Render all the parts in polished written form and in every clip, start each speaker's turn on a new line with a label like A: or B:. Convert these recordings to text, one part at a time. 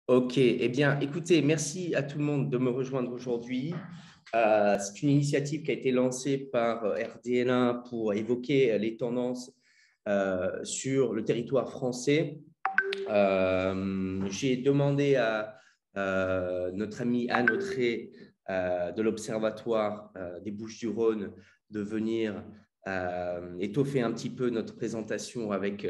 A: Ok, eh bien, écoutez, merci à tout le monde de me rejoindre aujourd'hui. C'est une initiative qui a été lancée par RDN1 pour évoquer les tendances sur le territoire français. J'ai demandé à notre amie Anne Autré de l'Observatoire des Bouches-du-Rhône de venir étoffer un petit peu notre présentation avec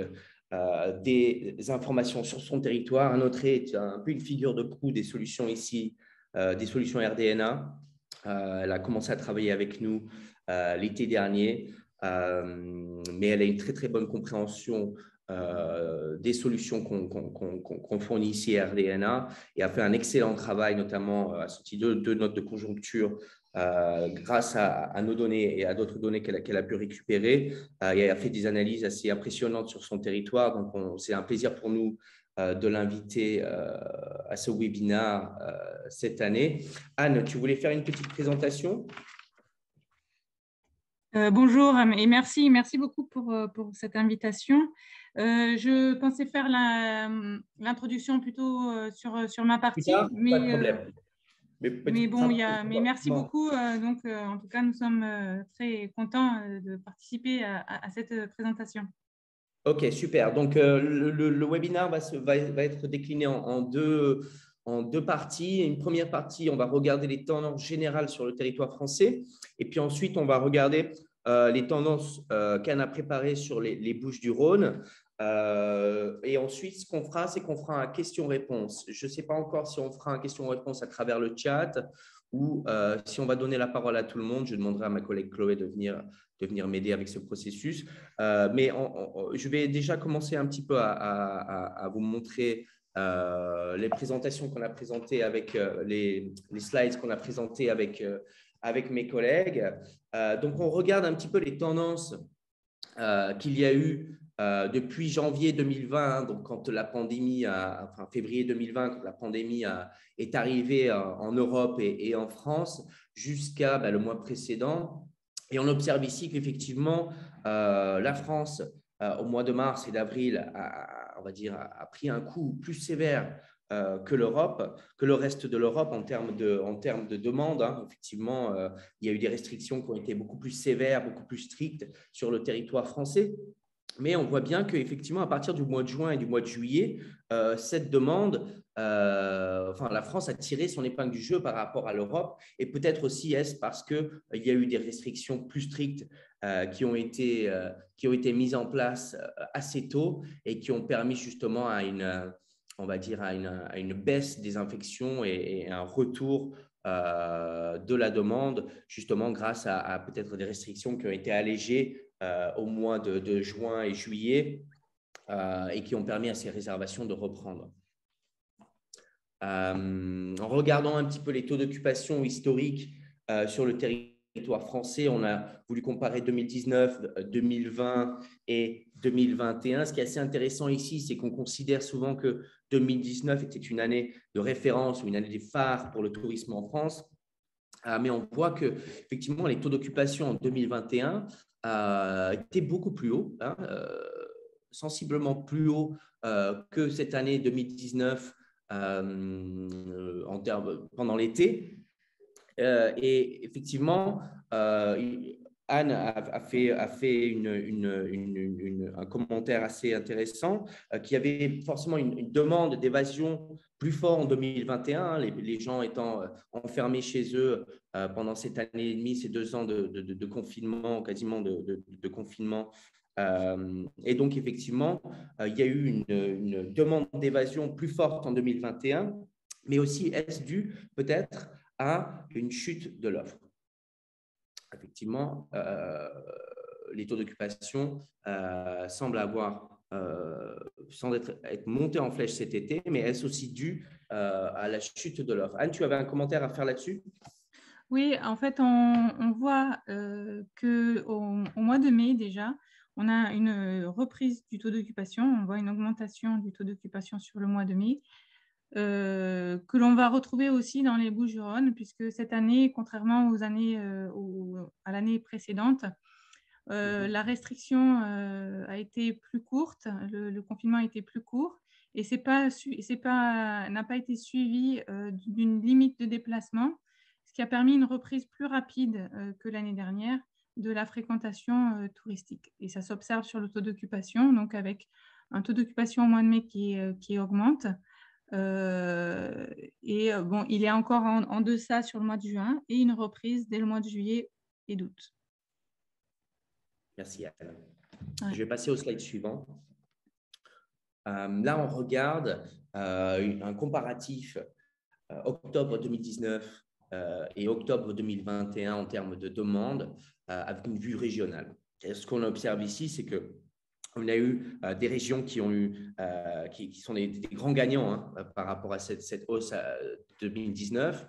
A: des informations sur son territoire. Anne Autré est un peu une figure de proue des solutions ici, des solutions RDNA. Elle a commencé à travailler avec nous l'été dernier, mais elle a une très très bonne compréhension des solutions qu'on fournit ici à RDNA et a fait un excellent travail, notamment à sorti de notes de conjoncture grâce à nos données et à d'autres données qu'elle a pu récupérer. Et elle a fait des analyses assez impressionnantes sur son territoire. Donc, c'est un plaisir pour nous de l'inviter à ce webinaire cette année. Anne, tu voulais faire une petite présentation?
B: Bonjour et merci beaucoup pour cette invitation. Je pensais faire l'introduction plutôt sur ma
A: Plus
B: partie,
A: tard, pas de problème. Mais
B: mais
A: peut-être
B: bon, mais merci
A: simplement.
B: beaucoup. Donc, en tout cas, nous sommes très contents de participer à cette présentation.
A: Ok, super. Donc, le webinaire va être décliné en deux parties. Une première partie, on va regarder les tendances générales sur le territoire français. Et puis ensuite, on va regarder les tendances qu'Anne a préparées sur les Bouches-du-Rhône. Et ensuite, ce qu'on fera, c'est qu'on fera un question-réponse. Je ne sais pas encore si on fera un question-réponse à travers le chat ou si on va donner la parole à tout le monde. Je demanderai à ma collègue Chloé de venir m'aider avec ce processus. Mais je vais déjà commencer un petit peu à vous montrer les présentations qu'on a présentées avec les slides qu'on a présentées avec mes collègues. Donc, on regarde un petit peu les tendances qu'il y a eu depuis janvier 2020, donc quand la pandémie, enfin février 2020, quand la pandémie est arrivée en Europe et en France, jusqu'à le mois précédent. Et on observe ici qu'effectivement, la France, au mois de mars et d'avril, on va dire, a pris un coup plus sévère que l'Europe, que le reste de l'Europe en termes de demande. Hein. Effectivement, il y a eu des restrictions qui ont été beaucoup plus sévères, beaucoup plus strictes sur le territoire français. Mais on voit bien qu'effectivement, à partir du mois de juin et du mois de juillet, cette demande, enfin, la France a tiré son épingle du jeu par rapport à l'Europe. Et peut-être aussi est-ce parce qu'il y a eu des restrictions plus strictes qui ont été mises en place assez tôt et qui ont permis justement on va dire, à une baisse des infections et un retour de la demande, justement grâce à peut-être des restrictions qui ont été allégées au mois de juin et juillet et qui ont permis à ces réservations de reprendre. En regardant un petit peu les taux d'occupation historiques sur le territoire français, on a voulu comparer 2019, 2020 et 2021. Ce qui est assez intéressant ici, c'est qu'on considère souvent que 2019 était une année de référence ou une année phare pour le tourisme en France. Mais on voit que effectivement les taux d'occupation en 2021 étaient beaucoup plus hauts, hein, sensiblement plus hauts que cette année 2019 pendant l'été. Et effectivement, Anne a fait un commentaire assez intéressant qu'il y avait forcément une demande d'évasion plus forte en 2021, les gens étant enfermés chez eux pendant cette année et demie, ces 2 ans de confinement, quasiment de confinement. Et donc, effectivement, il y a eu une demande d'évasion plus forte en 2021, mais aussi est-ce dû peut-être à une chute de l'offre. Effectivement, les taux d'occupation semblent être montés en flèche cet été, mais est-ce aussi dû à la chute de l'offre? Anne, tu avais un commentaire à faire là-dessus?
B: Oui, en fait, on voit qu'au mois de mai déjà, on a une reprise du taux d'occupation, on voit une augmentation du taux d'occupation sur le mois de mai, que l'on va retrouver aussi dans les Bouches-du-Rhône, puisque cette année, contrairement à l'année précédente, la restriction a été plus courte, le confinement a été plus court, et n'a pas été suivi d'une limite de déplacement, ce qui a permis une reprise plus rapide que l'année dernière de la fréquentation touristique. Et ça s'observe sur le taux d'occupation, donc avec un taux d'occupation au mois de mai qui augmente. Bon, il est encore en deçà sur le mois de juin et une reprise dès le mois de juillet et d'août.
A: Merci, Anne.
B: Ouais.
A: Je vais passer au slide suivant. Là, on regarde un comparatif octobre 2019 et octobre 2021 en termes de demande avec une vue régionale. Et ce qu'on observe ici, c'est que on a eu des régions qui ont eu, qui sont des grands gagnants hein, par rapport à cette hausse 2019.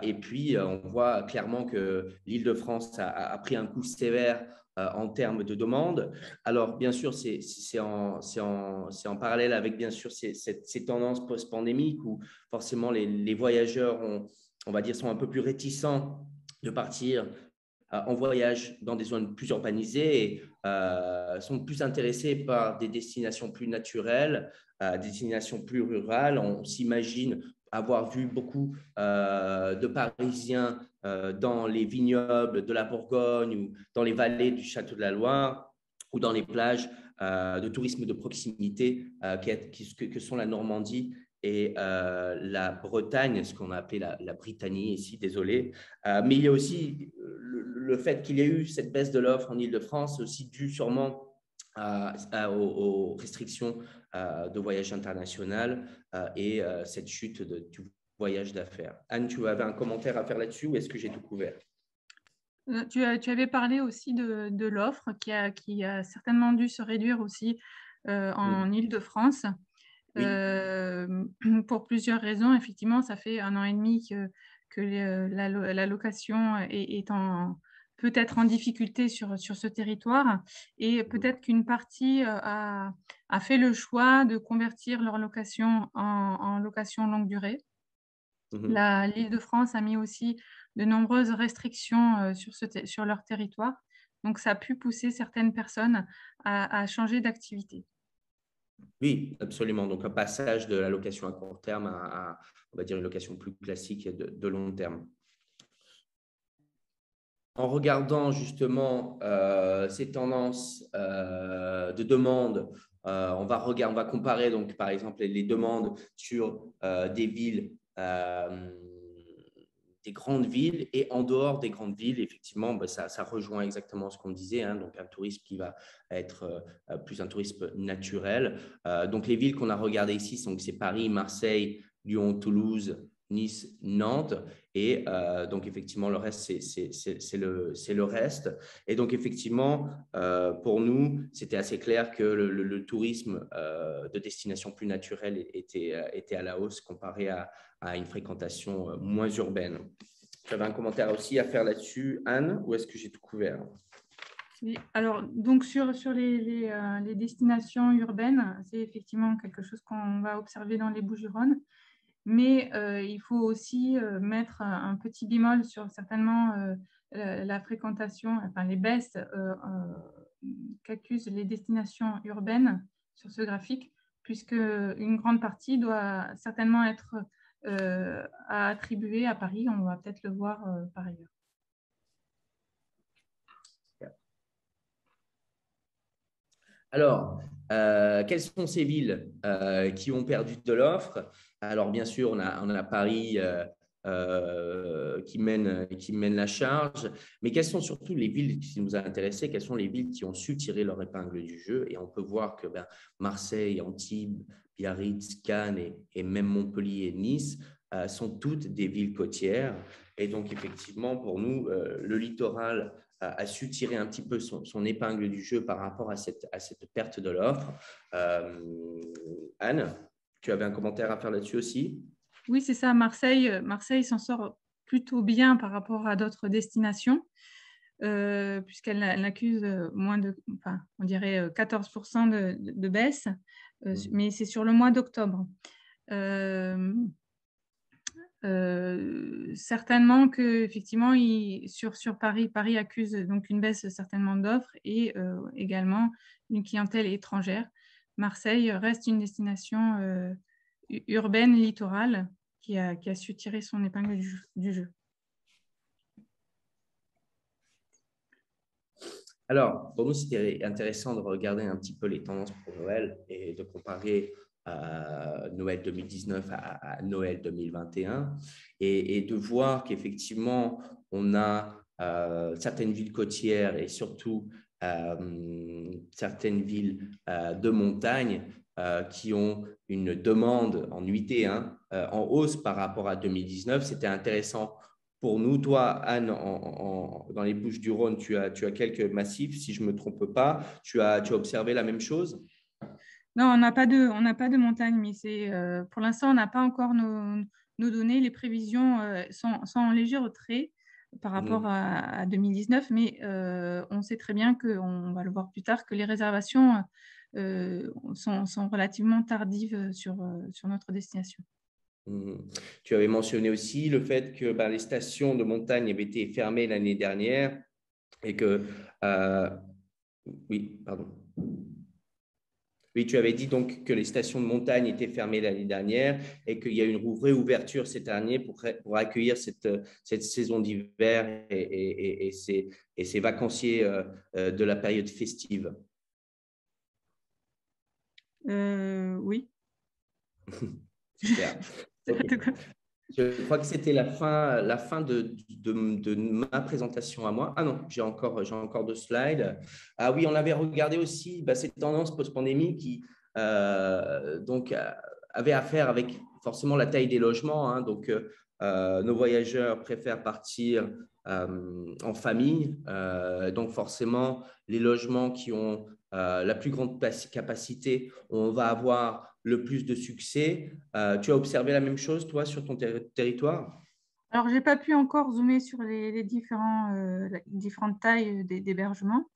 A: Et puis, on voit clairement que l'Île-de-France a pris un coup sévère en termes de demande. Alors, bien sûr, c'est en parallèle avec, bien sûr, ces tendances post-pandémiques où forcément les voyageurs, on va dire, sont un peu plus réticents de partir en voyage dans des zones plus urbanisées et sont plus intéressés par des destinations plus naturelles, des destinations plus rurales. On s'imagine avoir vu beaucoup de Parisiens dans les vignobles de la Bourgogne ou dans les vallées du Château de la Loire ou dans les plages de tourisme de proximité que sont la Normandie et la Bretagne, ce qu'on a appelé la Britannie ici, désolé. Mais il y a aussi le fait qu'il y ait eu cette baisse de l'offre en Île-de-France, aussi dû sûrement aux restrictions de voyage international et cette chute du voyage d'affaires. Anne, tu avais un commentaire à faire là-dessus ou est-ce que j'ai tout couvert?
B: Tu avais parlé aussi de l'offre qui a certainement dû se réduire aussi en Île-de-France.
A: Oui.
B: Pour plusieurs raisons. Effectivement, ça fait 1 an et demi que la location peut être en difficulté sur ce territoire et peut-être qu'une partie a fait le choix de convertir leur location en location longue durée. L'Île-de-France a mis aussi de nombreuses restrictions sur leur territoire. Donc, ça a pu pousser certaines personnes à changer d'activité.
A: Oui, absolument. Donc, un passage de la location à court terme à on va dire, une location plus classique et de long terme. En regardant justement ces tendances de demande, on va comparer donc, par exemple les demandes sur des villes, des grandes villes et en dehors des grandes villes. Effectivement, ça rejoint exactement ce qu'on disait, hein, donc un tourisme qui va être plus un tourisme naturel. Donc les villes qu'on a regardées ici, c'est Paris, Marseille, Lyon, Toulouse, Nice, Nantes. Et donc, effectivement, le reste, c'est le reste. Et donc, effectivement, pour nous, c'était assez clair que le tourisme de destination plus naturelle était à la hausse comparé à une fréquentation moins urbaine. Tu avais un commentaire aussi à faire là-dessus, Anne, ou est-ce que j'ai tout couvert?
B: Oui, alors, donc sur les destinations urbaines, c'est effectivement quelque chose qu'on va observer dans les Bouches-du-Rhône. Mais il faut aussi mettre un petit bémol sur certainement la fréquentation, enfin les baisses qu'accusent les destinations urbaines sur ce graphique, puisque une grande partie doit certainement être attribuée à Paris. On va peut-être le voir par ailleurs.
A: Alors, quelles sont ces villes qui ont perdu de l'offre? Alors, bien sûr, on a Paris qui mène la charge, mais quelles sont surtout les villes qui nous ont intéressées? Quelles sont les villes qui ont su tirer leur épingle du jeu? Et on peut voir que Marseille, Antibes, Biarritz, Cannes et même Montpellier et Nice sont toutes des villes côtières. Et donc, effectivement, pour nous, le littoral a su tirer un petit peu son épingle du jeu par rapport à cette perte de l'offre. Anne, tu avais un commentaire à faire là-dessus aussi?
B: Oui, c'est ça. Marseille s'en sort plutôt bien par rapport à d'autres destinations, puisqu'elle accuse moins de, enfin, on dirait 14% de baisse, mais c'est sur le mois d'octobre. Certainement que effectivement sur Paris accuse donc une baisse certainement d'offres et également une clientèle étrangère. Marseille reste une destination urbaine, littorale, qui a su tirer son épingle du jeu.
A: Alors, pour nous, c'était intéressant de regarder un petit peu les tendances pour Noël et de comparer Noël 2019 à Noël 2021 et de voir qu'effectivement, on a certaines villes côtières et surtout certaines villes de montagne qui ont une demande en nuitée en hausse par rapport à 2019. C'était intéressant pour nous. Toi, Anne, dans les Bouches-du-Rhône, tu as quelques massifs, si je ne me trompe pas. Tu as observé la même chose?
B: Non, on n'a pas de montagne, mais pour l'instant, on n'a pas encore nos données. Les prévisions sont en léger retrait par rapport à 2019, mais on sait très bien on va le voir plus tard, que les réservations sont relativement tardives sur notre destination.
A: Tu avais mentionné aussi le fait que les stations de montagne avaient été fermées l'année dernière et que… oui, pardon. Oui, tu avais dit donc que les stations de montagne étaient fermées l'année dernière et qu'il y a une réouverture cette année pour accueillir cette saison d'hiver et ces vacanciers de la période festive.
B: Oui.
A: Super. Okay. Je crois que c'était la fin de ma présentation à moi. Ah non, j'ai encore 2 slides. Ah oui, on avait regardé aussi ces tendances post-pandémie qui avaient à faire avec forcément la taille des logements. Donc, nos voyageurs préfèrent partir en famille. Donc, forcément, les logements qui ont la plus grande capacité, on va avoir le plus de succès. Tu as observé la même chose, toi, sur ton territoire?
B: Alors, je n'ai pas pu encore zoomer sur les différentes tailles d'hébergement.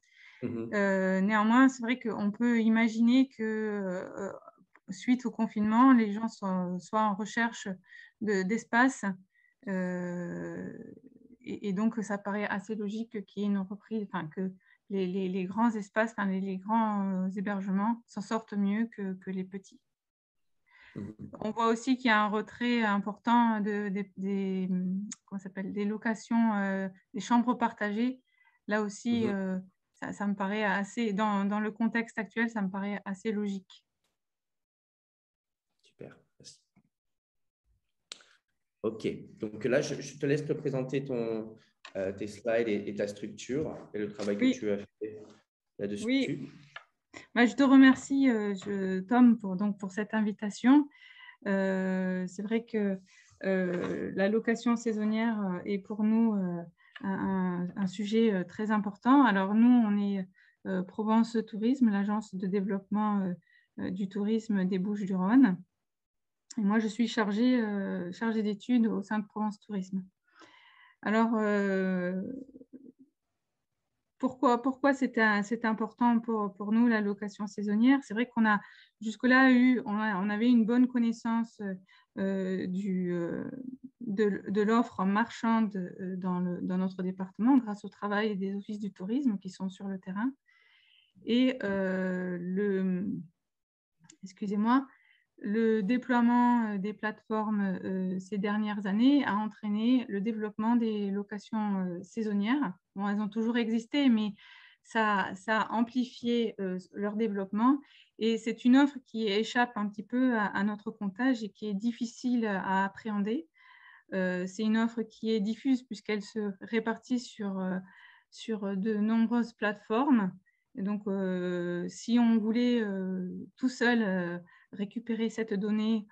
B: Néanmoins, c'est vrai qu'on peut imaginer que suite au confinement, les gens soient en recherche d'espace et donc ça paraît assez logique qu'il y ait une reprise, que les grands espaces, les grands hébergements s'en sortent mieux que les petits. On voit aussi qu'il y a un retrait important des locations, des chambres partagées. Là aussi, ça me paraît assez, dans le contexte actuel, ça me paraît assez logique.
A: Super, merci. OK, donc là, je te laisse te présenter tes slides et ta structure et le travail que tu as fait là-dessus.
B: Oui. Je te remercie, Tom, pour cette invitation. C'est vrai que la location saisonnière est pour nous un sujet très important. Alors nous, on est Provence Tourisme, l'agence de développement du tourisme des Bouches-du-Rhône. Et moi, je suis chargée d'études au sein de Provence Tourisme. Alors, pourquoi c'était important pour nous, la location saisonnière? C'est vrai qu'on a jusque-là on avait une bonne connaissance de l'offre marchande dans notre département grâce au travail des offices du tourisme qui sont sur le terrain. Et le déploiement des plateformes ces dernières années a entraîné le développement des locations saisonnières. Bon, elles ont toujours existé, mais ça a amplifié leur développement. Et c'est une offre qui échappe un petit peu à notre comptage et qui est difficile à appréhender. C'est une offre qui est diffuse puisqu'elle se répartit sur de nombreuses plateformes. Et donc, si on voulait tout seul récupérer cette donnée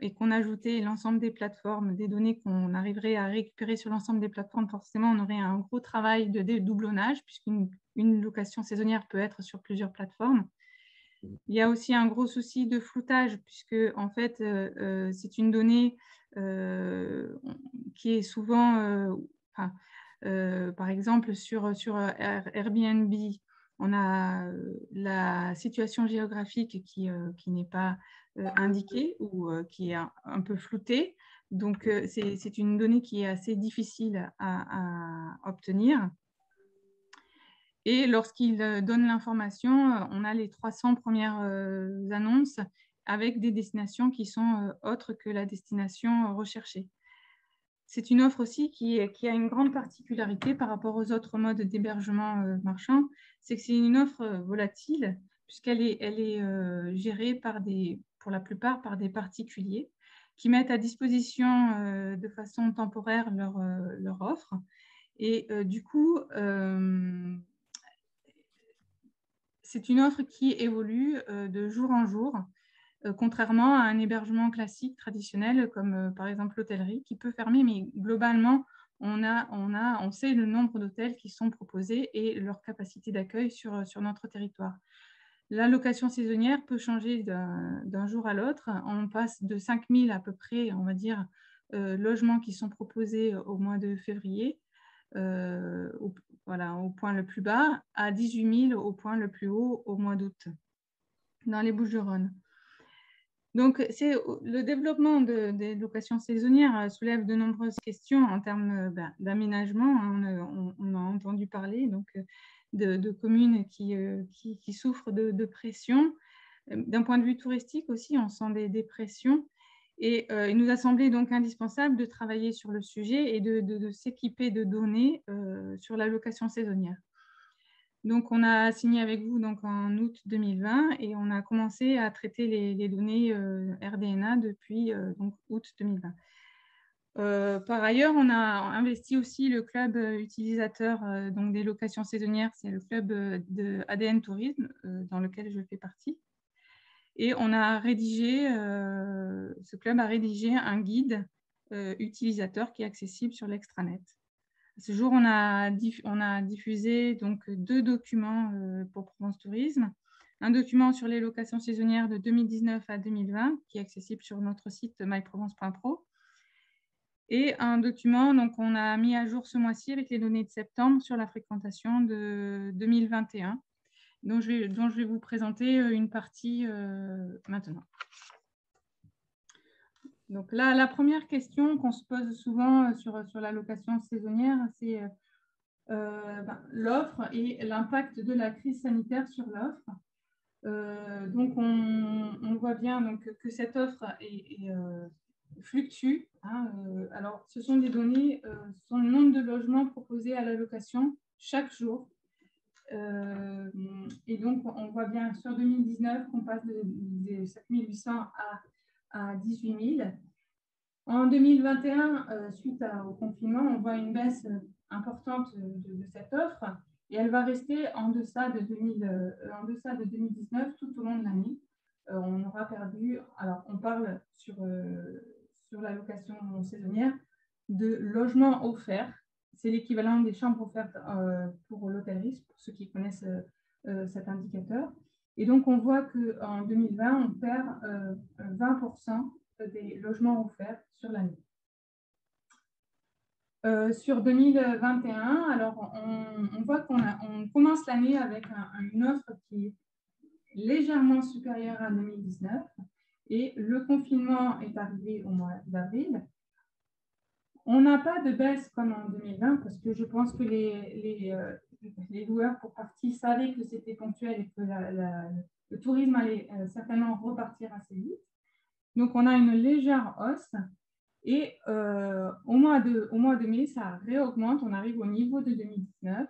B: et qu'on ajoutait l'ensemble des plateformes, des données qu'on arriverait à récupérer sur l'ensemble des plateformes, forcément, on aurait un gros travail de dédoublonnage puisqu'une location saisonnière peut être sur plusieurs plateformes. Il y a aussi un gros souci de floutage puisque, en fait, c'est une donnée qui est souvent… par exemple, sur Airbnb, on a la situation géographique qui n'est pas indiquée ou qui est un peu floutée. Donc, c'est une donnée qui est assez difficile à obtenir. Et lorsqu'il donne l'information, on a les 300 premières annonces avec des destinations qui sont autres que la destination recherchée. C'est une offre aussi qui a une grande particularité par rapport aux autres modes d'hébergement marchand, c'est que c'est une offre volatile puisqu'elle est gérée pour la plupart par des particuliers qui mettent à disposition de façon temporaire leur offre. Et du coup, c'est une offre qui évolue de jour en jour, contrairement à un hébergement classique traditionnel comme par exemple l'hôtellerie qui peut fermer, mais globalement, on sait le nombre d'hôtels qui sont proposés et leur capacité d'accueil sur notre territoire. La location saisonnière peut changer d'un jour à l'autre. On passe de 5 000 à peu près, on va dire, logements qui sont proposés au mois de février, au point le plus bas, à 18 000 au point le plus haut au mois d'août, dans les Bouches-du-Rhône. Donc, le développement des locations saisonnières soulève de nombreuses questions en termes d'aménagement. On a entendu parler donc, de communes qui souffrent de pression. D'un point de vue touristique aussi, on sent des pressions. Et il nous a semblé donc indispensable de travailler sur le sujet et de s'équiper de données sur la location saisonnière. Donc, on a signé avec vous donc, en août 2020 et on a commencé à traiter les données RDNA depuis donc, août 2020. Par ailleurs, on a investi aussi le club utilisateur donc des locations saisonnières, c'est le club de ADN Tourisme dans lequel je fais partie. Et on a rédigé, ce club a rédigé un guide utilisateur qui est accessible sur l'extranet. À ce jour, on a diffusé donc 2 documents pour Provence Tourisme. Un document sur les locations saisonnières de 2019 à 2020, qui est accessible sur notre site myprovence.pro. Et un document donc, qu'on a mis à jour ce mois-ci avec les données de septembre sur la fréquentation de 2021, dont je vais vous présenter une partie maintenant. Donc là, la première question qu'on se pose souvent sur la location saisonnière, c'est l'offre et l'impact de la crise sanitaire sur l'offre. Donc, on voit bien donc, que cette offre fluctue. Hein, alors, ce sont des données, ce sont le nombre de logements proposés à la location chaque jour. Et donc, on voit bien sur 2019 qu'on passe de 7 800 à 18 000. En 2021, suite au confinement, on voit une baisse importante de cette offre et elle va rester en deçà de 2019 tout au long de l'année. On aura perdu, alors on parle sur la location saisonnière, de logements offerts. C'est l'équivalent des chambres offertes pour l'hôtellerie, pour ceux qui connaissent cet indicateur. Et donc, on voit qu'en 2020, on perd 20% des logements offerts sur l'année. Sur 2021, alors on voit qu'on commence l'année avec une offre qui est légèrement supérieure à 2019 et le confinement est arrivé au mois d'avril. On n'a pas de baisse comme en 2020 parce que je pense que les loueurs pour partie savaient que c'était ponctuel et que le tourisme allait certainement repartir assez vite. Donc, on a une légère hausse et au mois de mai, ça réaugmente, on arrive au niveau de 2019,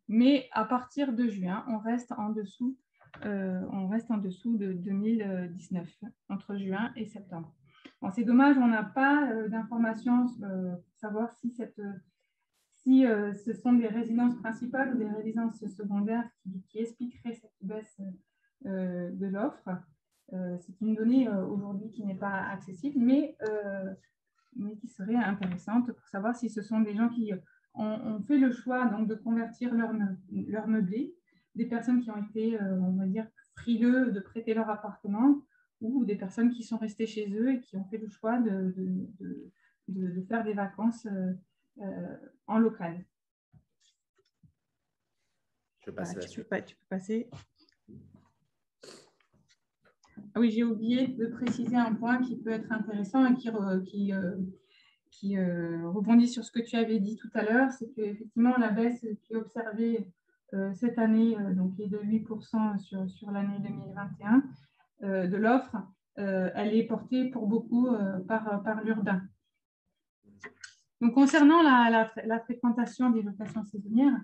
B: mais à partir de juin, on reste en dessous de 2019, entre juin et septembre. Bon, c'est dommage, on n'a pas d'informations pour savoir si ce sont des résidences principales ou des résidences secondaires qui expliqueraient cette baisse de l'offre. C'est une donnée aujourd'hui qui n'est pas accessible, mais qui serait intéressante pour savoir si ce sont des gens qui ont fait le choix donc, de convertir leur meublé, des personnes qui ont été, on va dire, frileux de prêter leur appartement ou des personnes qui sont restées chez eux et qui ont fait le choix de faire des vacances en local.
A: Je passe
B: voilà, tu peux passer. Ah oui, j'ai oublié de préciser un point qui peut être intéressant et qui rebondit sur ce que tu avais dit tout à l'heure, c'est qu'effectivement, la baisse qui est observée cette année, donc qui est de 8% sur l'année 2021, de l'offre, elle est portée pour beaucoup par l'urbain. Donc, concernant la fréquentation des locations saisonnières,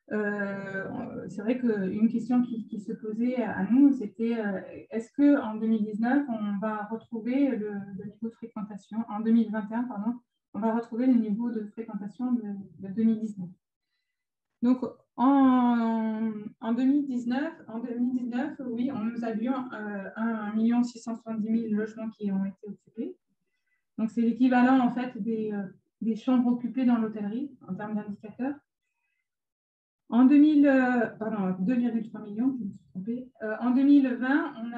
B: c'est vrai qu'une question qui se posait à nous, c'était est-ce qu'en 2019, on va retrouver le niveau de fréquentation, en 2021, pardon, on va retrouver le niveau de fréquentation de 2019. Donc, en 2019, oui, nous avions 1 670 000 logements qui ont été occupés. Donc, c'est l'équivalent en fait des chambres occupées dans l'hôtellerie en termes d'indicateurs. En 2,3 millions, je me suis trompée. En 2020, on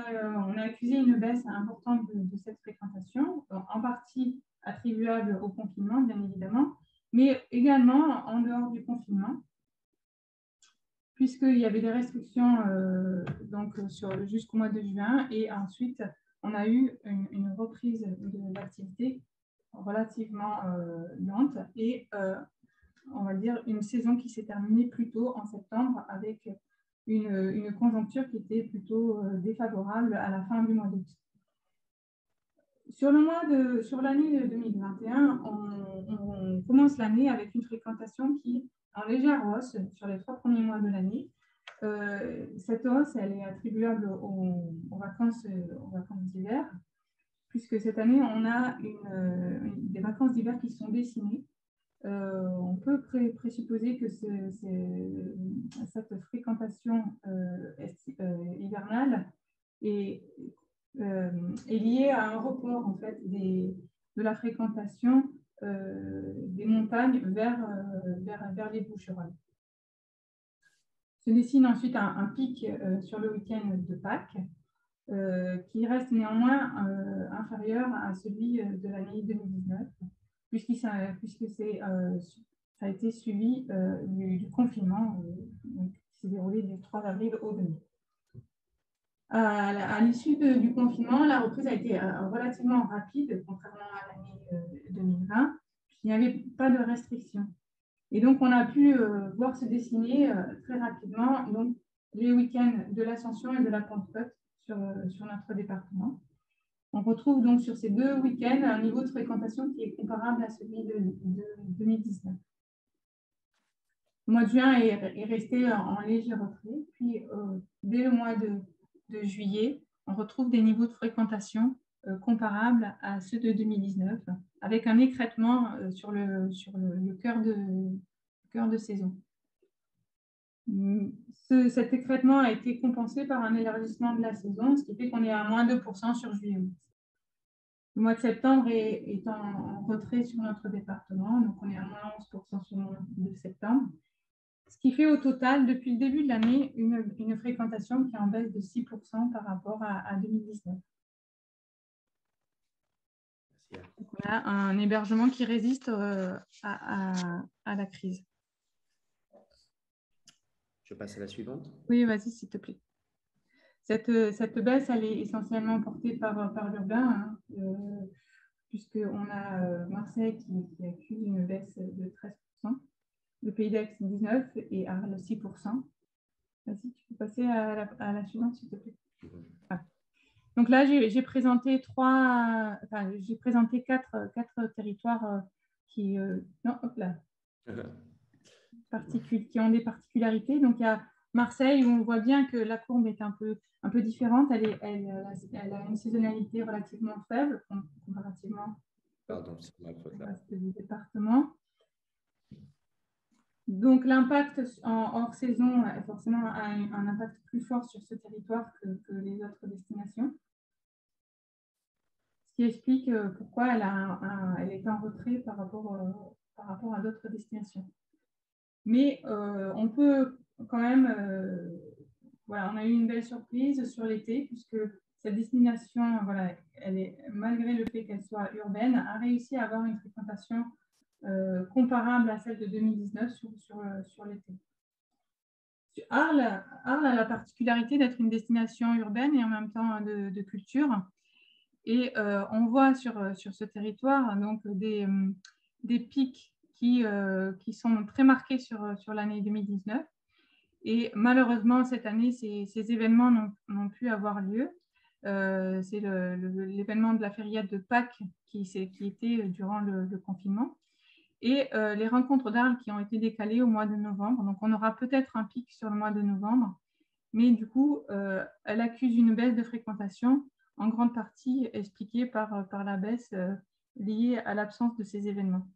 B: a accusé une baisse importante de cette fréquentation, en partie attribuable au confinement, bien évidemment, mais également en dehors du confinement, puisqu'il y avait des restrictions jusqu'au mois de juin, et ensuite, on a eu une reprise de l'activité relativement lente et on va dire une saison qui s'est terminée plus tôt en septembre avec une conjoncture qui était plutôt défavorable à la fin du mois d'août. Sur l'année 2021, on commence l'année avec une fréquentation qui est en légère hausse sur les 3 premiers mois de l'année. Cette hausse, elle est attribuable aux vacances d'hiver, puisque cette année, on a des vacances d'hiver qui sont dessinées. On peut présupposer que cette fréquentation hivernale est liée à un report en fait, de la fréquentation des montagnes vers les Bouches-du-Rhône. Se dessine ensuite un pic sur le week-end de Pâques, qui reste néanmoins inférieur à celui de l'année 2019, puisque ça a été suivi du confinement qui s'est déroulé du 3 avril au 2 mai. À l'issue du confinement, la reprise a été relativement rapide, contrairement à l'année 2020. Il n'y avait pas de restrictions. Et donc, on a pu voir se dessiner très rapidement donc, les week-ends de l'Ascension et de la Pentecôte sur notre département. On retrouve donc sur ces 2 week-ends un niveau de fréquentation qui est comparable à celui de 2019. Le mois de juin est resté en léger retrait. Puis, dès le mois de juillet, on retrouve des niveaux de fréquentation comparables à ceux de 2019, avec un écrêtement sur le cœur de saison. Cet écrêtement a été compensé par un élargissement de la saison, ce qui fait qu'on est à moins 2% sur juillet-août. Le mois de septembre est en retrait sur notre département, donc on est à moins 11% sur le mois de septembre. Ce qui fait au total, depuis le début de l'année, une fréquentation qui est en baisse de 6% par rapport à 2019. Donc on a un hébergement qui résiste à la crise.
A: Je passe à la suivante.
B: Oui, vas-y, s'il te plaît. Cette baisse, elle est essentiellement portée par l'urbain, puisqu'on a Marseille qui accuse une baisse de 13%, le Pays d'Aix 19% et Arles 6%. Vas-y, tu peux passer à la suivante, s'il te plaît. Ah. Donc là, j'ai présenté quatre territoires qui ont des particularités. Donc il y a Marseille, où on voit bien que la courbe est un peu différente. Elle a une saisonnalité relativement faible comparativement au reste du département. Donc, l'impact hors saison, forcément, a un impact plus fort sur ce territoire que les autres destinations. Ce qui explique pourquoi elle est en retrait par rapport à d'autres destinations. Mais on peut quand même, on a eu une belle surprise sur l'été, puisque cette destination, malgré le fait qu'elle soit urbaine, a réussi à avoir une fréquentation comparable à celle de 2019 sur l'été. Arles a la particularité d'être une destination urbaine et en même temps de culture. Et on voit sur ce territoire donc, des pics qui sont très marqués sur l'année 2019 Et malheureusement, cette année, ces événements n'ont pu avoir lieu. C'est l'événement de la fériade de Pâques qui était durant le confinement. Et les rencontres d'Arles qui ont été décalées au mois de novembre. Donc, on aura peut-être un pic sur le mois de novembre, mais du coup, elle accuse une baisse de fréquentation, en grande partie expliquée par la baisse liée à l'absence de ces événements.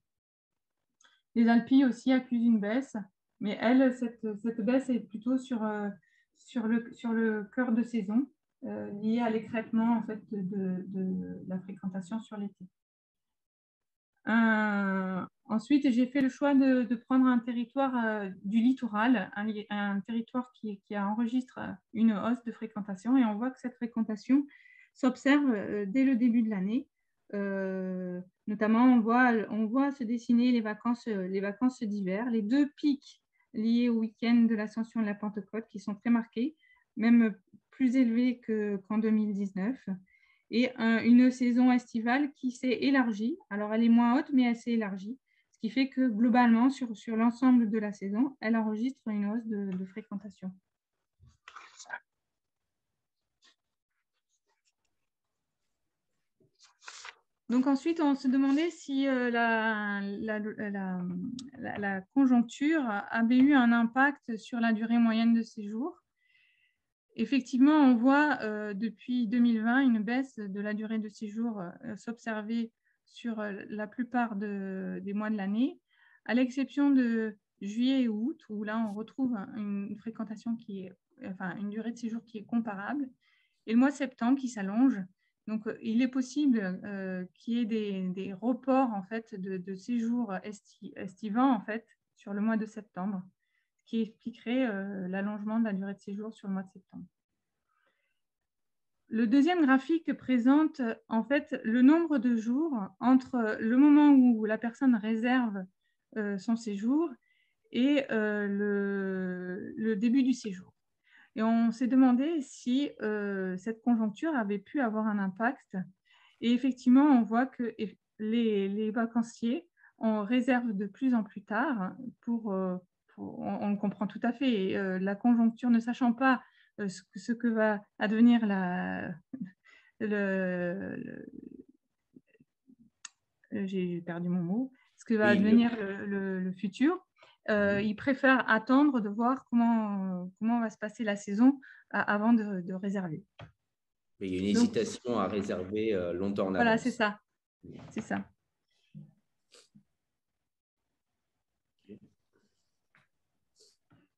B: Les Alpilles aussi accusent une baisse, mais elle, cette baisse est plutôt sur le cœur de saison, lié à l'écrêtement en fait, de la fréquentation sur l'été. Ensuite, j'ai fait le choix de prendre un territoire du littoral, un territoire qui enregistre une hausse de fréquentation, et on voit que cette fréquentation s'observe dès le début de l'année. Notamment, on voit se dessiner les vacances d'hiver, les deux pics liés au week-end de l'Ascension de la Pentecôte qui sont très marqués, même plus élevés qu'en 2019. Et une saison estivale qui s'est élargie. Alors, elle est moins haute, mais elle s'est élargie, ce qui fait que globalement, sur l'ensemble de la saison, elle enregistre une hausse de fréquentation. Donc ensuite, on se demandait si la conjoncture avait eu un impact sur la durée moyenne de séjour. Effectivement, on voit depuis 2020 une baisse de la durée de séjour s'observer sur la plupart des mois de l'année, à l'exception de juillet et août, où là, on retrouve une fréquentation une durée de séjour qui est comparable, et le mois de septembre qui s'allonge. Donc, il est possible qu'il y ait des reports en fait, de séjours estivants en fait, sur le mois de septembre, qui expliquerait l'allongement de la durée de séjour sur le mois de septembre. Le deuxième graphique présente en fait le nombre de jours entre le moment où la personne réserve son séjour et le début du séjour. Et on s'est demandé si cette conjoncture avait pu avoir un impact. Et effectivement, on voit que les vacanciers réservent de plus en plus tard. On le comprend tout à fait. Et, la conjoncture ne sachant pas ce que va advenir j'ai perdu mon mot, ce que va advenir le futur. Ils préfèrent attendre de voir comment va se passer la saison avant de réserver.
A: Il y a une hésitation à réserver longtemps en avance.
B: Voilà, c'est ça. C'est ça.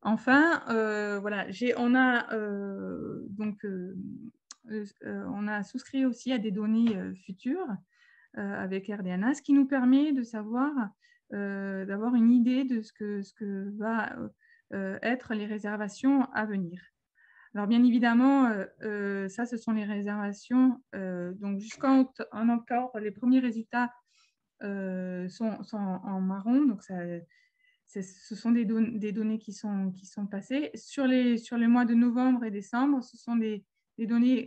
B: Enfin, voilà, on a souscrit aussi à des données futures avec RDNA, ce qui nous permet de savoir, d'avoir une idée de ce que va être les réservations à venir. Alors, bien évidemment, ça, ce sont les réservations. Donc, jusqu'en octobre, les premiers résultats sont en marron. Donc, ce sont des données qui sont passées. Sur les mois de novembre et décembre, ce sont des données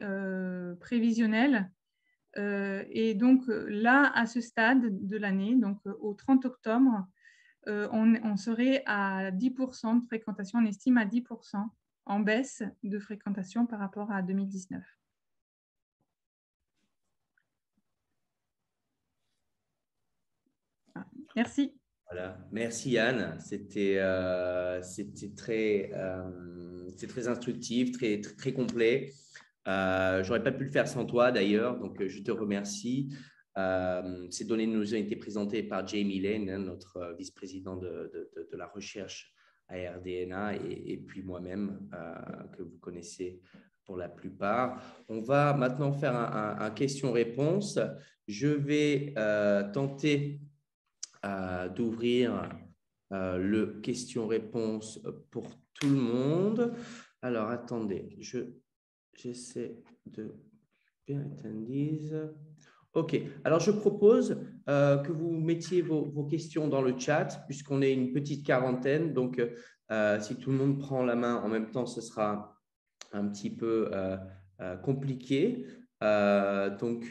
B: prévisionnelles. Et donc, là, à ce stade de l'année, donc au 30 octobre, on serait à 10% de fréquentation. On estime à 10% en baisse de fréquentation par rapport à 2019. Merci.
A: Voilà. Merci Yann, c'était très instructif, très complet. J'aurais pas pu le faire sans toi d'ailleurs, donc je te remercie. Ces données nous ont été présentées par Jamie Lane, notre vice-président de la recherche à RDNA, et puis moi-même, que vous connaissez pour la plupart. On va maintenant faire un question-réponse. Je vais tenter d'ouvrir le question-réponse pour tout le monde. Alors, attendez, j'essaie de bien attendre. OK. Alors, je propose que vous mettiez vos questions dans le chat, puisqu'on est une petite quarantaine. Donc, si tout le monde prend la main en même temps, ce sera un petit peu compliqué. Donc,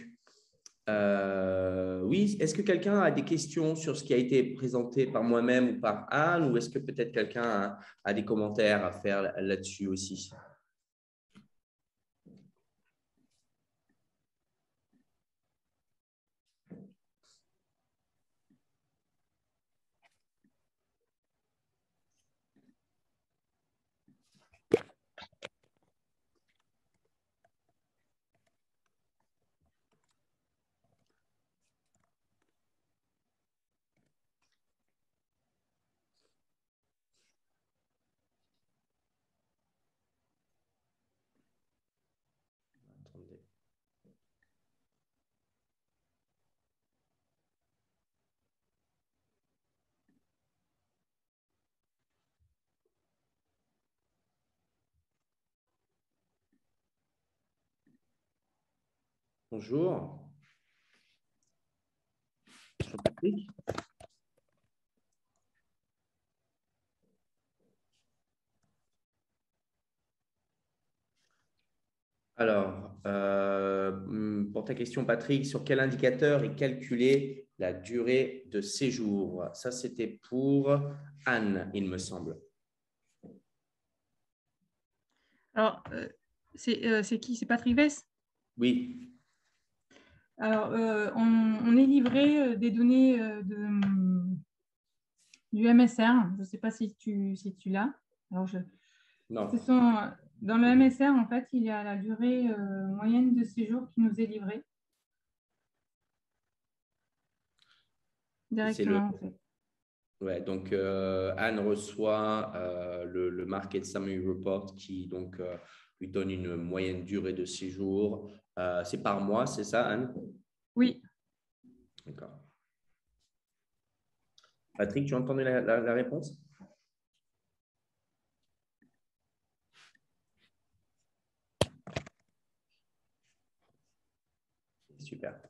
A: Oui, est-ce que quelqu'un a des questions sur ce qui a été présenté par moi-même ou par Anne, ou est-ce que peut-être quelqu'un a des commentaires à faire là-dessus aussi? Attendez. Bonjour. Bonjour, Patrick. Alors, pour ta question, Patrick, sur quel indicateur est calculée la durée de séjour? Ça, c'était pour Anne, il me semble.
B: Alors, c'est qui? C'est Patrick Vess?
A: Oui.
B: Alors, on est livré des données du MSR. Je ne sais pas si tu l'as. Alors,
A: Non.
B: dans le MSR, en fait, il y a la durée moyenne de séjour qui nous est livrée directement, en fait.
A: Ouais, donc, Anne reçoit le Market Summary Report qui donc, lui donne une moyenne durée de séjour. C'est par mois, c'est ça, Anne?
B: Oui.
A: D'accord. Patrick, tu as entendu la réponse? Super.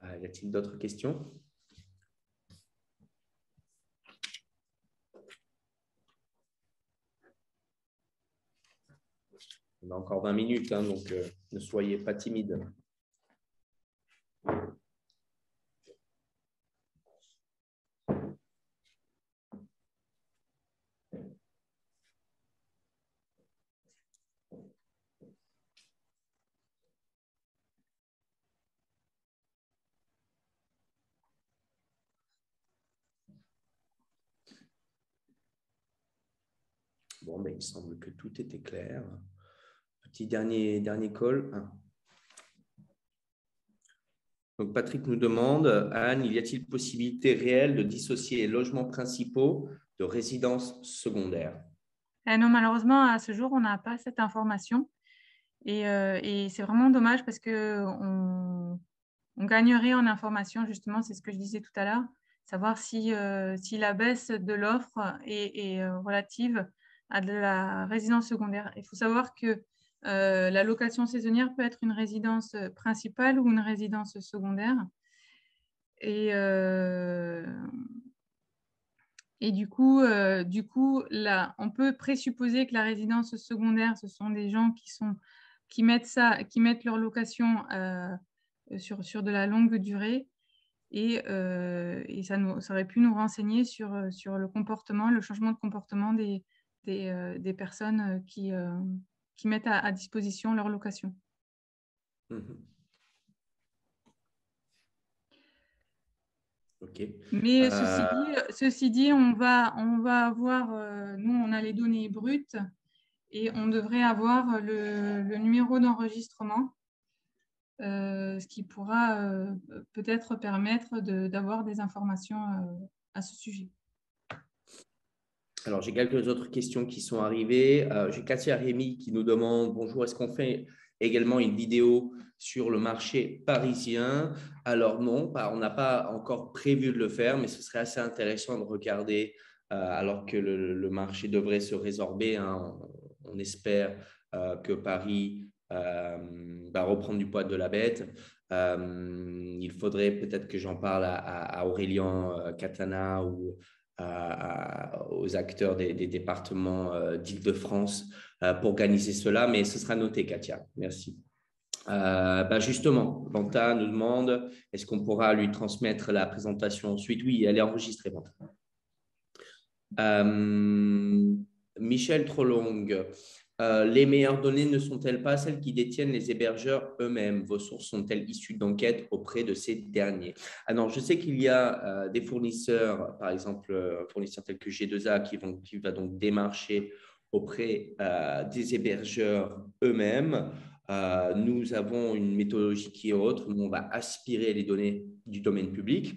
A: Y a-t-il d'autres questions? On a encore 20 minutes, hein, donc ne soyez pas timide. Bon, mais il semble que tout était clair. Petit dernier call. Donc, Patrick nous demande, Anne, y a-t-il possibilité réelle de dissocier les logements principaux de résidences secondaires?
B: Non, malheureusement, à ce jour, on n'a pas cette information. Et c'est vraiment dommage parce qu'on gagnerait en information, justement, c'est ce que je disais tout à l'heure, savoir si la baisse de l'offre est relative à de la résidence secondaire. Il faut savoir que la location saisonnière peut être une résidence principale ou une résidence secondaire. Et du coup, là, on peut présupposer que la résidence secondaire, ce sont des gens qui mettent leur location sur de la longue durée. Et ça aurait pu nous renseigner sur le comportement, le changement de comportement des personnes qui mettent à disposition leur location.
A: OK.
B: Mais ceci dit, on va avoir, nous, on a les données brutes et on devrait avoir le numéro d'enregistrement, ce qui pourra peut-être permettre d'avoir des informations à ce sujet.
A: Alors, j'ai quelques autres questions qui sont arrivées. J'ai Katia Rémy qui nous demande, bonjour, est-ce qu'on fait également une vidéo sur le marché parisien? Alors non, on n'a pas encore prévu de le faire, mais ce serait assez intéressant de regarder alors que le marché devrait se résorber, hein. On espère que Paris va reprendre du poil de la bête. Il faudrait peut-être que j'en parle à Aurélien Catana ou aux acteurs des départements d'Île-de-France pour organiser cela, mais ce sera noté, Katia. Merci. Justement, Vanta nous demande, est-ce qu'on pourra lui transmettre la présentation ensuite? Oui, elle est enregistrée, Vanta. Michel Trollong, les meilleures données ne sont-elles pas celles qui détiennent les hébergeurs eux-mêmes? Vos sources sont-elles issues d'enquêtes auprès de ces derniers? Alors, je sais qu'il y a des fournisseurs, par exemple, fournisseurs tels que G2A qui va donc démarcher auprès des hébergeurs eux-mêmes. Nous avons une méthodologie qui est autre. Nous, on va aspirer les données du domaine public,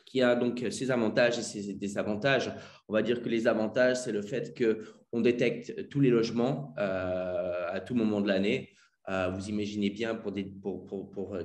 A: qui a donc ses avantages et ses désavantages. On va dire que les avantages, c'est le fait qu'on détecte tous les logements à tout moment de l'année. Vous imaginez bien pour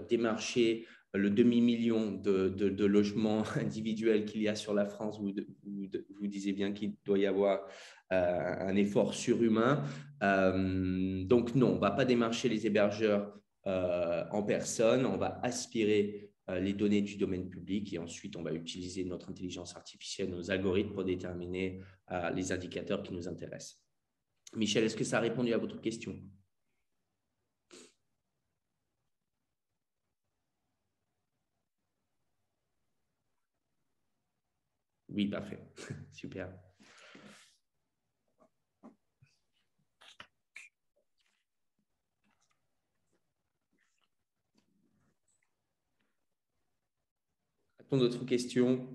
A: démarcher le demi-million de logements individuels qu'il y a sur la France, vous disiez bien qu'il doit y avoir un effort surhumain. Donc non, on ne va pas démarcher les hébergeurs en personne, on va aspirer les données du domaine public et ensuite on va utiliser notre intelligence artificielle, nos algorithmes pour déterminer les indicateurs qui nous intéressent. Michel, est-ce que ça a répondu à votre question? Oui, parfait. Super. A-t-on d'autres questions?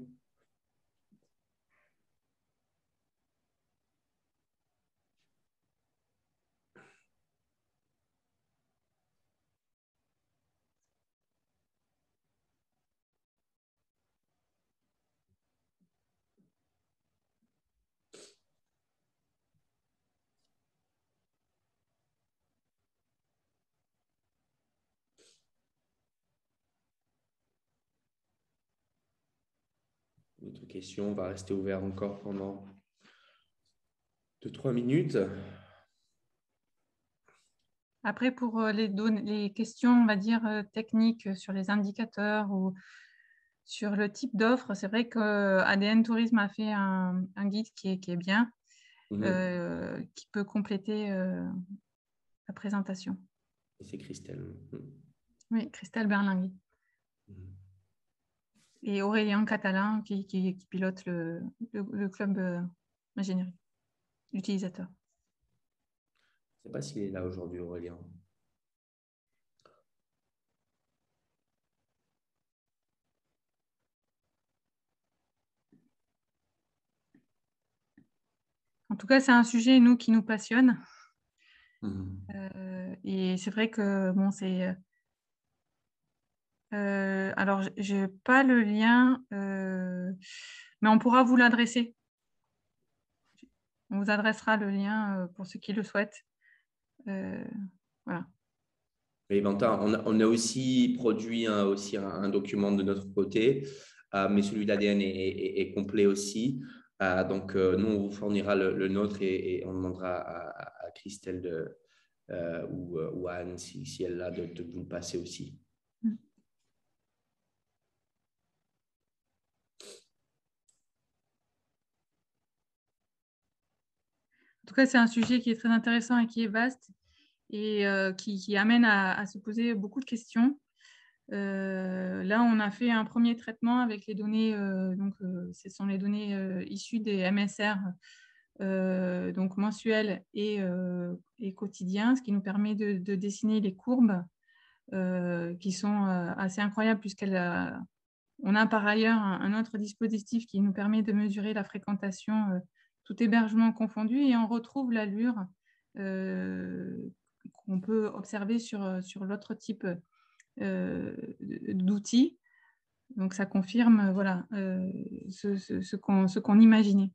A: D'autres questions? On va rester ouvert encore pendant 2-3 minutes.
B: Après, pour les questions, on va dire, techniques sur les indicateurs ou sur le type d'offre, c'est vrai que ADN Tourisme a fait un guide qui est bien, qui peut compléter la présentation.
A: C'est Christelle.
B: Oui, Christelle Berlinguer. Et Aurélien Catalin qui pilote le club ingénierie utilisateur.
A: Je ne sais pas s'il est là aujourd'hui, Aurélien.
B: En tout cas, c'est un sujet, nous, qui nous passionne.
A: Mmh.
B: Et c'est vrai que, bon, c'est… alors, je n'ai pas le lien, mais on pourra vous l'adresser. On vous adressera le lien pour ceux qui le souhaitent. Voilà.
A: Et Valentin, on a aussi produit un document de notre côté, mais celui d'ADN est complet aussi. Donc, nous, on vous fournira le nôtre et on demandera à Christelle ou à Anne, si elle l'a, de vous le passer aussi.
B: En tout cas, c'est un sujet qui est très intéressant et qui est vaste et qui amène à se poser beaucoup de questions. Là, on a fait un premier traitement avec les données, ce sont les données issues des MSR, donc mensuels et quotidiens, ce qui nous permet de dessiner les courbes qui sont assez incroyables puisqu'on a par ailleurs un autre dispositif qui nous permet de mesurer la fréquentation, tout hébergement confondu, et on retrouve l'allure qu'on peut observer sur l'autre type d'outils. Donc, ça confirme voilà, ce qu'on imaginait.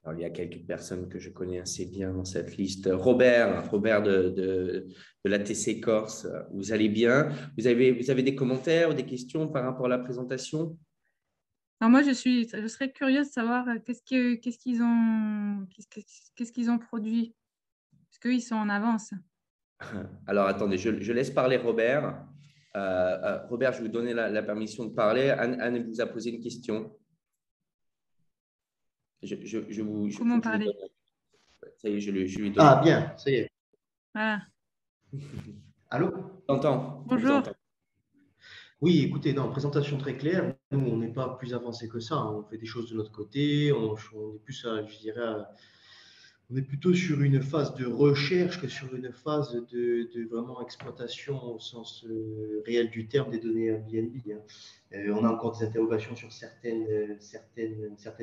A: Alors, il y a quelques personnes que je connais assez bien dans cette liste. Robert de l'ATC Corse, vous allez bien? Vous avez des commentaires ou des questions par rapport à la présentation?
B: Alors moi, je serais curieuse de savoir qu'est-ce qu'ils ont produit, parce qu'ils sont en avance.
A: Alors, attendez, je laisse parler Robert. Robert, je vais vous donner la permission de parler. Anne vous a posé une question.
B: Comment parler?
A: Ça y est, je lui donne.
C: Ah, bien, ça y est.
B: Ah,
C: Allô?
A: T'entends, on vous
B: bonjour.
A: entend.
C: Oui, écoutez, non, présentation très claire. Nous, on n'est pas plus avancé que ça, hein. On fait des choses de notre côté. On est plus, je dirais, on est plutôt sur une phase de recherche que sur une phase de vraiment exploitation au sens réel du terme des données Airbnb, hein. On a encore des interrogations sur certains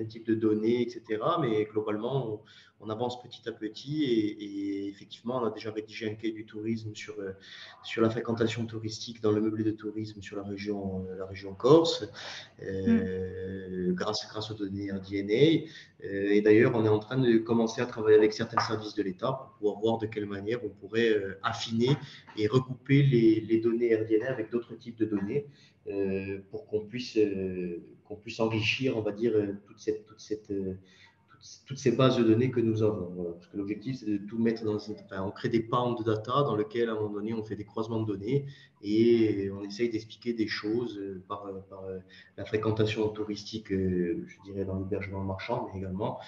C: types de données, etc. Mais globalement, on avance petit à petit et effectivement, on a déjà rédigé un cahier du tourisme sur la fréquentation touristique dans le meublé de tourisme sur la région Corse,
B: Mm.
C: grâce aux données RDNA. Et d'ailleurs, on est en train de commencer à travailler avec certains services de l'État pour pouvoir voir de quelle manière on pourrait affiner et recouper les données RDNA avec d'autres types de données pour qu'on puisse enrichir, on va dire, toutes ces bases de données que nous avons. Voilà. Parce que l'objectif, c'est de tout mettre enfin, on crée des pans de data dans lesquels, à un moment donné, on fait des croisements de données et on essaye d'expliquer des choses par la fréquentation touristique, je dirais, dans l'hébergement marchand, mais également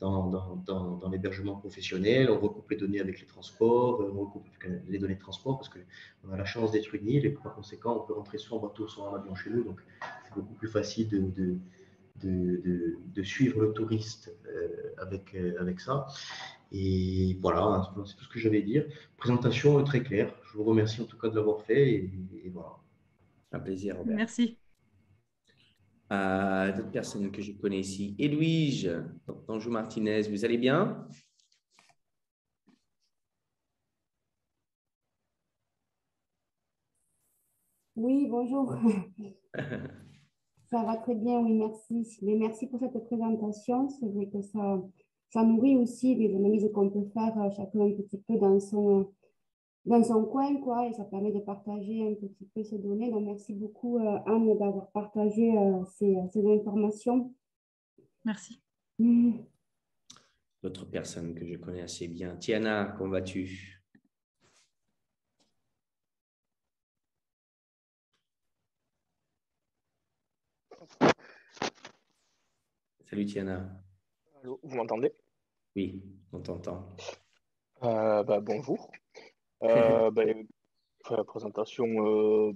C: dans l'hébergement professionnel. On recoupe les données avec les transports, on recoupe les données de transport parce qu'on a la chance d'être une île et par conséquent, on peut rentrer soit en bateau, soit en avion chez nous. Donc, c'est beaucoup plus facile de suivre le touriste avec ça. Et voilà, c'est tout ce que j'avais à dire. Présentation très claire. Je vous remercie en tout cas de l'avoir fait et voilà.
A: Un plaisir, Robert.
B: Merci.
A: D'autres personnes que je connais ici. Edwige, Danjou Martinez, vous allez bien?
D: Oui, bonjour. Ça va très bien, oui, merci. Mais merci pour cette présentation. C'est vrai que ça nourrit aussi les analyses qu'on peut faire chacun un petit peu dans son coin, quoi, et ça permet de partager un petit peu ces données. Donc, merci beaucoup, Anne, d'avoir partagé ces informations.
B: Merci.
A: D'autres personnes que je connais assez bien. Tiana, comment vas-tu? Salut Tiana.
E: Allô, vous m'entendez?
A: Oui, on t'entend.
E: Bonjour. La présentation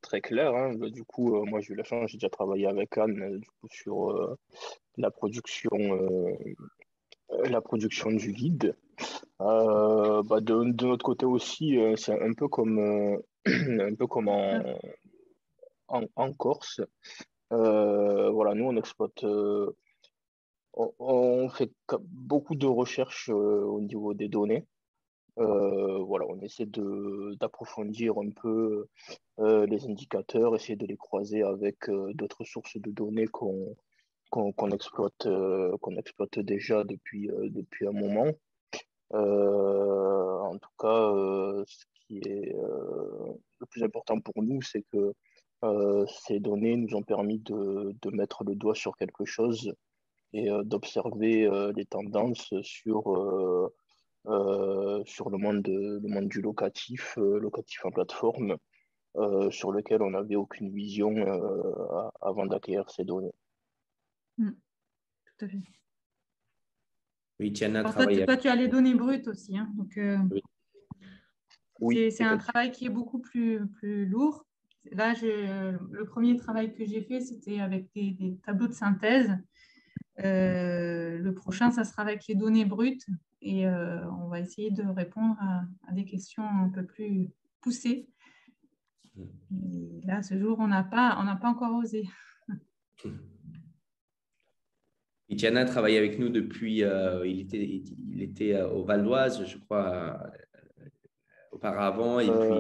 E: très claire, hein. Du coup, moi j'ai eu la chance, j'ai déjà travaillé avec Anne du coup, sur la production, la production du guide. De notre côté aussi, c'est un peu comme, un peu comme en Corse. Voilà, nous on exploite. On fait beaucoup de recherches au niveau des données. Voilà, on essaie d'approfondir un peu les indicateurs, essayer de les croiser avec d'autres sources de données qu'on exploite déjà depuis un moment. En tout cas, ce qui est le plus important pour nous, c'est que ces données nous ont permis de mettre le doigt sur quelque chose et d'observer les tendances sur le monde du locatif, locatif en plateforme, sur lequel on n'avait aucune vision avant d'acquérir ces données.
B: Tout à fait.
A: Oui, Tiana
B: En
A: travaille
B: fait, toi,
A: avec...
B: tu as les données brutes aussi, hein, donc
E: Oui,
B: c'est un travail qui est beaucoup plus lourd. Là, le premier travail que j'ai fait, c'était avec des tableaux de synthèse. Le prochain, ça sera avec les données brutes et on va essayer de répondre à des questions un peu plus poussées. Et là, ce jour, on n'a pas encore osé.
A: Et Tiana travaille avec nous depuis, il était au Val d'Oise, je crois, auparavant, et puis,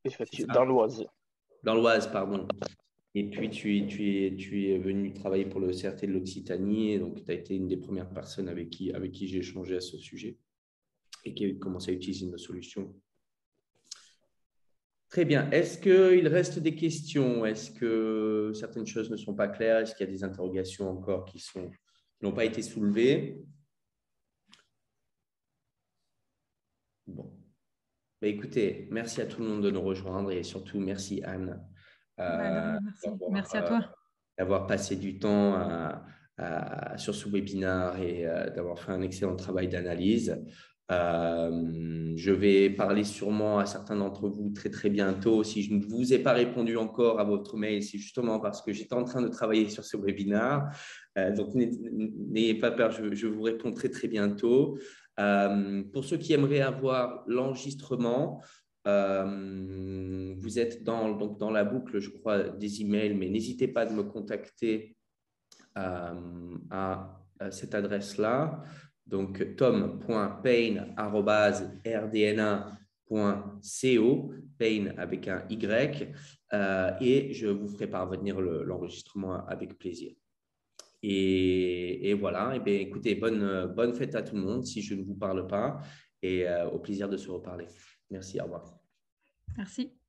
A: c'est
E: effectivement,
A: ça?
E: dans l'Oise.
A: Dans l'Oise, pardon. Et puis, tu es venu travailler pour le CRT de l'Occitanie, et donc tu as été une des premières personnes avec qui j'ai échangé à ce sujet et qui a commencé à utiliser nos solutions. Très bien. Est-ce qu'il reste des questions? Est-ce que certaines choses ne sont pas claires? Est-ce qu'il y a des interrogations encore qui n'ont pas été soulevées? Bon. Ben, écoutez, merci à tout le monde de nous rejoindre et surtout merci Anne
B: Merci à toi.
A: d'avoir passé du temps sur ce webinaire et d'avoir fait un excellent travail d'analyse. Je vais parler sûrement à certains d'entre vous très, très bientôt. Si je ne vous ai pas répondu encore à votre mail, c'est justement parce que j'étais en train de travailler sur ce webinaire. Donc, n'ayez pas peur, je vous réponds très, très bientôt. Pour ceux qui aimeraient avoir l'enregistrement, vous êtes donc dans la boucle, je crois, des emails, mais n'hésitez pas à me contacter à cette adresse-là. Donc, tom.payne@rdna.co, Payne avec un Y, et je vous ferai parvenir l'enregistrement avec plaisir. Et voilà, et bien, écoutez, bonne fête à tout le monde si je ne vous parle pas, et au plaisir de se reparler. Merci, au revoir.
B: Merci.